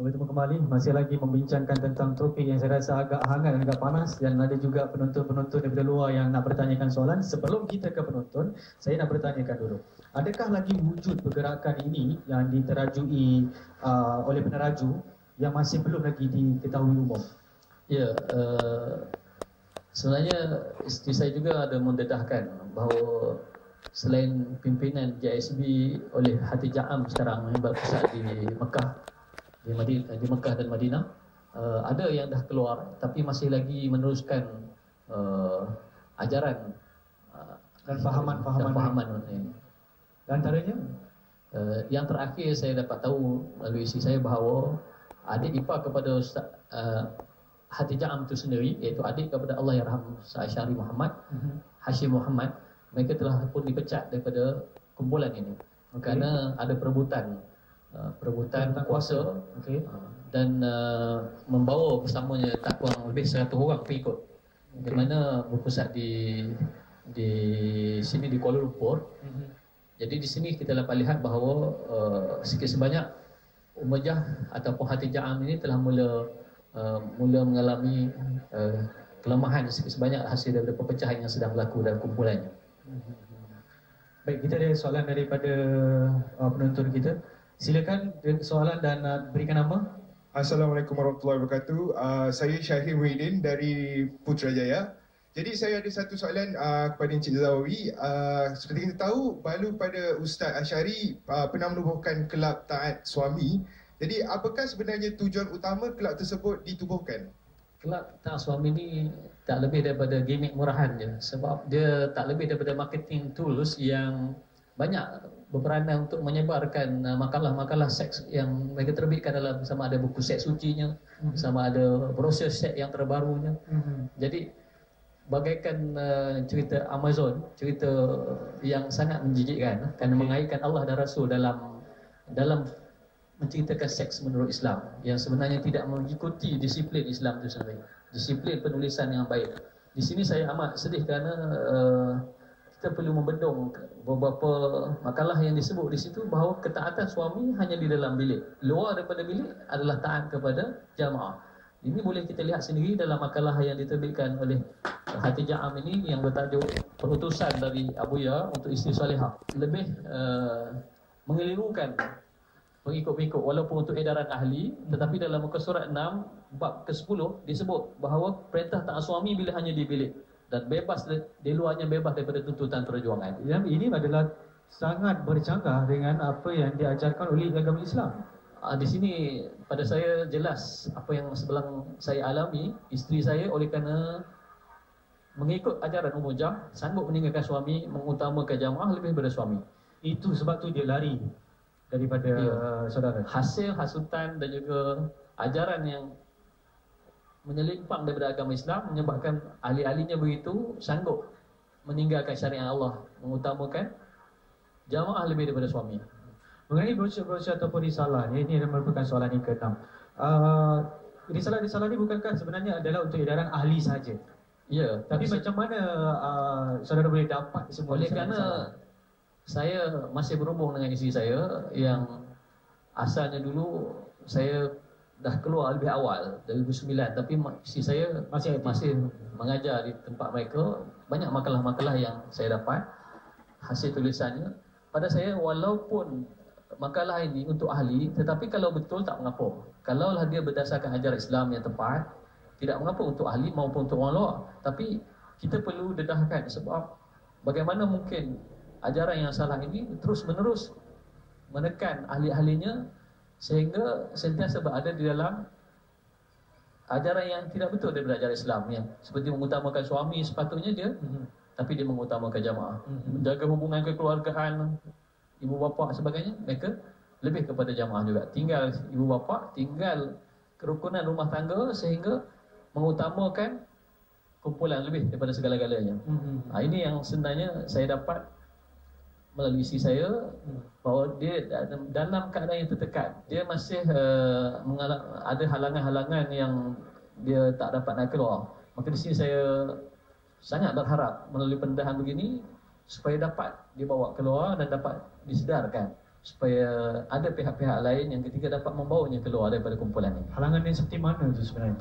Bertemu kembali, masih lagi membincangkan tentang topik yang saya rasa agak hangat dan agak panas, dan ada juga penonton-penonton daripada luar yang nak bertanyakan soalan. Sebelum kita ke penonton, saya nak bertanyakan dulu. Adakah lagi wujud pergerakan ini yang diterajui oleh peneraju yang masih belum lagi diketahui umum? Ya, sebenarnya isteri saya juga ada mendedahkan bahawa selain pimpinan JSB oleh Hati Ja'am sekarang yang berpusat di Mekah, di Mekah dan Madinah, ada yang dah keluar tapi masih lagi meneruskan ajaran dan fahaman ini. Antaranya, yang terakhir saya dapat tahu melalui isteri saya bahawa adik ipar kepada Ustaz Hati Ja'am itu sendiri, iaitu adik kepada Allahyarham Asy'ari Muhammad, Hashim Muhammad, mereka telah pun dipecat daripada kumpulan ini kerana ada perebutan kuasa, dan membawa bersamanya tak kurang lebih 100 orang pengikut, di mana berpusat di sini di Kuala Lumpur. Jadi di sini kita dapat lihat bahawa sikit sebanyak Umayyah ataupun Hati Ja'am ini telah mula mengalami kelemahan sikit sebanyak hasil daripada perpecahan yang sedang berlaku dalam kumpulannya. Baik, kita ada soalan daripada penonton kita. Silakan soalan dan berikan nama. Assalamualaikum warahmatullahi wabarakatuh. Saya Syahir Muhyiddin dari Putrajaya. Jadi saya ada satu soalan kepada Encik Zawawi. Seperti kita tahu, baru pada Ustaz Asy'ari pernah menubuhkan kelab taat suami. Jadi apakah sebenarnya tujuan utama kelab tersebut ditubuhkan? Kelab taat suami ni tak lebih daripada gimmick murahan je, sebab dia tak lebih daripada marketing tools yang banyak berperanan untuk menyebarkan makalah-makalah seks yang mereka terbitkan dalam, sama ada buku seks sucinya, sama ada brosur seks yang terbarunya. Jadi bagaikan cerita Amazon, cerita yang sangat menjijikkan kerana mengaitkan Allah dan Rasul dalam menceritakan seks menurut Islam yang sebenarnya tidak mengikuti disiplin Islam itu sendiri, disiplin penulisan yang baik. Di sini saya amat sedih kerana kita perlu membendung beberapa makalah yang disebut di situ bahawa ketaatan suami hanya di dalam bilik, luar daripada bilik adalah taat kepada jamaah. Ini boleh kita lihat sendiri dalam makalah yang diterbitkan oleh Hati Ja'am ini yang bertajuk Perutusan dari Abu Ya untuk Isteri Salihah. Lebih mengelirukan pengikut-pengikut walaupun untuk edaran ahli, tetapi dalam muka surat 6 bab ke-10 disebut bahawa perintah taat suami bila hanya di bilik dan bebas di luarnya, bebas daripada tuntutan perjuangan. Ini adalah sangat bercanggah dengan apa yang diajarkan oleh agama Islam. Di sini pada saya jelas apa yang sebelang saya alami. Isteri saya oleh kerana mengikut ajaran Umayyah sanggup meninggalkan suami, mengutamakan jamaah lebih daripada suami. Itu sebab tu dia lari daripada saudara. Hasil hasutan dan juga ajaran yang menyelimpang daripada agama Islam menyebabkan ahli-ahlinya begitu sanggup meninggalkan syariat Allah, mengutamakan jamaah lebih daripada suami. Mengenai brosur-brosur ataupun risalah, ini merupakan soalan yang ke-6. Risalah-risalah ini bukankah sebenarnya adalah untuk edaran ahli saja? Ya, tapi macam mana saudara boleh dapat semua? Oleh kerana saya masih berhubung dengan isteri saya yang asalnya dulu saya dah keluar lebih awal dari 2009, tapi isteri saya masih mengajar di tempat mereka. Banyak makalah-makalah yang saya dapat hasil tulisannya pada saya, walaupun makalah ini untuk ahli, tetapi kalau betul tak mengapa. Kalaulah dia berdasarkan ajaran Islam yang tepat, tidak mengapa untuk ahli maupun untuk orang luar. Tapi kita perlu dedahkan, sebab bagaimana mungkin ajaran yang salah ini terus menerus menekan ahli-ahlinya sehingga sentiasa berada di dalam ajaran yang tidak betul daripada ajaran Islam, yang seperti mengutamakan suami sepatutnya dia, tapi dia mengutamakan jamaah, menjaga hubungan kekeluargaan, ibu bapa sebagainya, mereka lebih kepada jamaah juga. Tinggal ibu bapa, tinggal kerukunan rumah tangga sehingga mengutamakan kumpulan lebih daripada segala-galanya. Ini yang sebenarnya saya dapat melalui isteri saya, bahawa dia dalam keadaan yang tertekan, dia masih ada halangan-halangan yang dia tak dapat nak keluar. Maka di sini saya sangat berharap melalui pendedahan begini supaya dapat dibawa keluar dan dapat disedarkan supaya ada pihak-pihak lain yang ketiga dapat membawanya keluar daripada kumpulan ini. Halangan yang seperti mana itu sebenarnya?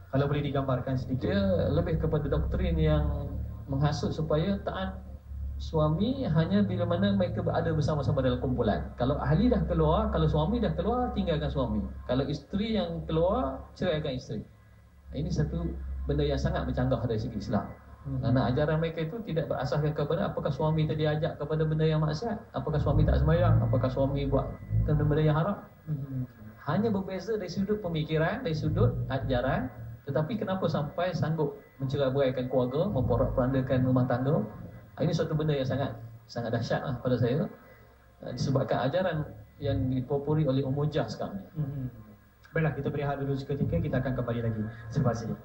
Kalau boleh digambarkan sedikit. Dia lebih kepada doktrin yang menghasut supaya taat suami hanya bila mana mereka berada bersama-sama dalam kumpulan. Kalau ahli dah keluar, kalau suami dah keluar, tinggalkan suami. Kalau isteri yang keluar, ceraikan isteri. Ini satu benda yang sangat bercanggah dari segi Islam. Kerana ajaran mereka itu tidak berasaskan kepada apakah suami tadi ajak kepada benda yang maksiat, apakah suami tak sembahyang, apakah suami buat benda yang haram. Hanya berbeza dari sudut pemikiran, dari sudut ajaran. Tetapi kenapa sampai sanggup mencerai-beraikan keluarga, memporak-porandakan rumah tangga? Ini suatu benda yang sangat dahsyat pada saya, disebabkan ajaran yang dipopuri oleh Ummul Jah sekarang. Baiklah, kita berehat dulu seketika, kita akan kembali lagi selepas ini.